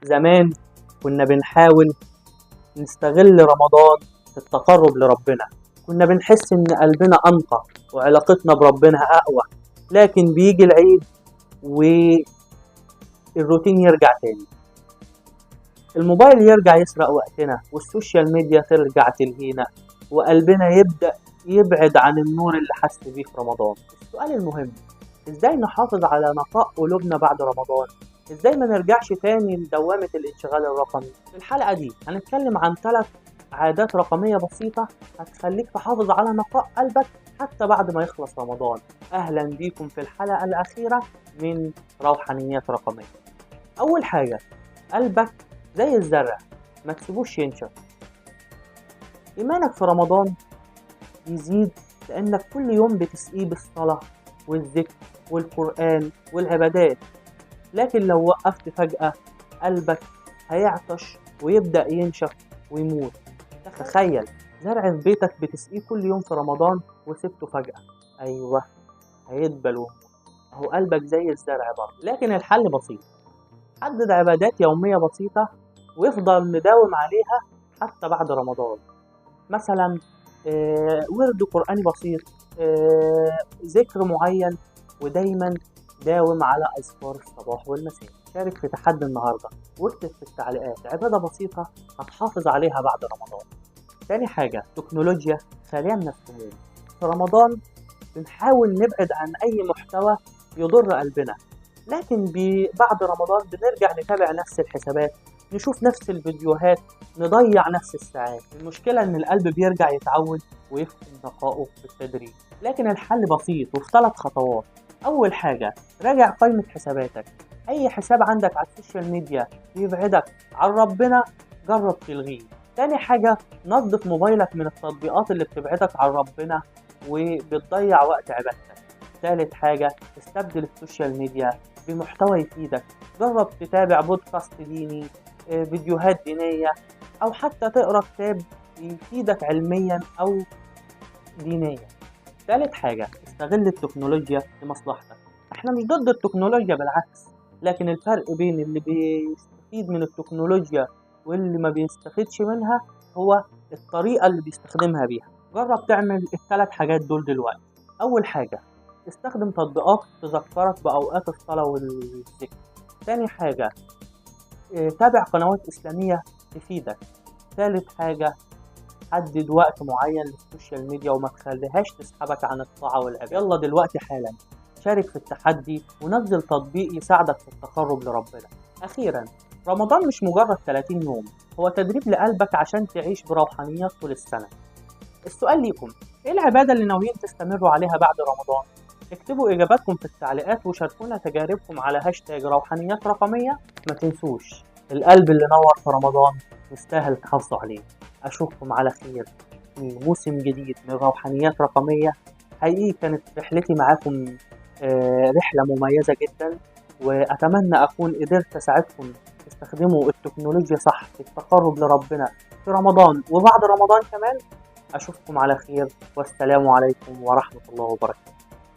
زمان كنا بنحاول نستغل رمضان في التقرب لربنا، كنا بنحس إن قلبنا أنقى وعلاقتنا بربنا أقوى، لكن بيجي العيد والروتين يرجع تاني، الموبايل يرجع يسرق وقتنا والسوشيال ميديا ترجع تلهينا وقلبنا يبدأ يبعد عن النور اللي حس بيه في رمضان. السؤال المهم، ازاي نحافظ على نقاء قلوبنا بعد رمضان؟ ازاي ما نرجعش تاني لدوامة الانشغال الرقمي؟ في الحلقة دي هنتكلم عن 3 عادات رقمية بسيطة هتخليك تحافظ على نقاء قلبك حتى بعد ما يخلص رمضان. اهلا بيكم في الحلقة الأخيرة من روحانيات رقمية. اول حاجة، قلبك زي الزرع ما تسيبوش ينشف. ايمانك في رمضان يزيد لانك كل يوم بتسقيه بالصلاة والذكر والقرآن والعبادات، لكن لو وقفت فجأة قلبك هيعطش ويبدأ ينشف ويموت. تخيل زرع في بيتك بتسقيه كل يوم في رمضان وسبته فجأة، أيوة هيدبل ويموت. أهو قلبك زي الزرع برضه، لكن الحل بسيط، حدد عبادات يومية بسيطة ويفضل مداوم عليها حتى بعد رمضان. مثلا ورد قرآني بسيط، ذكر معين، ودايما داوم على أذكار الصباح والمساء. شارك في تحدي النهاردة واكتب في التعليقات عبادة بسيطة هتحافظ عليها بعد رمضان. تاني حاجة، تكنولوجيا خالية من السموم. في رمضان بنحاول نبعد عن أي محتوى يضر قلبنا، لكن بعد رمضان بنرجع نتابع نفس الحسابات، نشوف نفس الفيديوهات، نضيع نفس الساعات. المشكلة إن القلب بيرجع يتعود ويفقد نقائه بالتدريج، لكن الحل بسيط وفي 3 خطوات. أول حاجة، راجع قائمة حساباتك، أي حساب عندك على السوشيال ميديا يبعدك عن ربنا جرب تلغيه. تاني حاجة، نظف موبايلك من التطبيقات اللي بتبعدك عن ربنا وبتضيع وقت عبادتك. ثالث حاجة، استبدل السوشيال ميديا بمحتوى يفيدك، جرب تتابع بودكاست ديني، فيديوهات دينية، أو حتى تقرأ كتاب يفيدك علميا أو دينيا. ثالث حاجة، استغل التكنولوجيا لمصلحتك. احنا مش ضد التكنولوجيا، بالعكس، لكن الفرق بين اللي بيستفيد من التكنولوجيا واللي ما بيستفيدش منها هو الطريقة اللي بيستخدمها بيها. جرب تعمل ال3 حاجات دول دلوقتي. أول حاجة، استخدم تطبيقات تذكرك بأوقات الصلاة والذكر. تاني حاجة، تابع قنوات إسلامية تفيدك. ثالث حاجة، حدد وقت معين للسوشيال ميديا وما تخليهاش تسحبك عن الطاعة والعبادة. يلا دلوقتي حالا شارك في التحدي ونزل تطبيق يساعدك في التقرب لربنا. أخيرا، رمضان مش مجرد 30 يوم، هو تدريب لقلبك عشان تعيش بروحانيات طول السنة. السؤال ليكم، ايه العبادة اللي ناويين تستمروا عليها بعد رمضان؟ اكتبوا اجاباتكم في التعليقات وشاركونا تجاربكم على هاشتاج روحانيات رقمية. ما تنسوش، القلب اللي نور في رمضان يستاهل تحافظوا عليه. اشوفكم على خير في موسم جديد من روحانيات رقمية. حقيقي كانت رحلتي معاكم رحلة مميزة جدا، واتمنى اكون قدرت اساعدكم تستخدموا التكنولوجيا صح في التقرب لربنا في رمضان وبعد رمضان كمان. أشوفكم على خير، والسلام عليكم ورحمة الله وبركاته.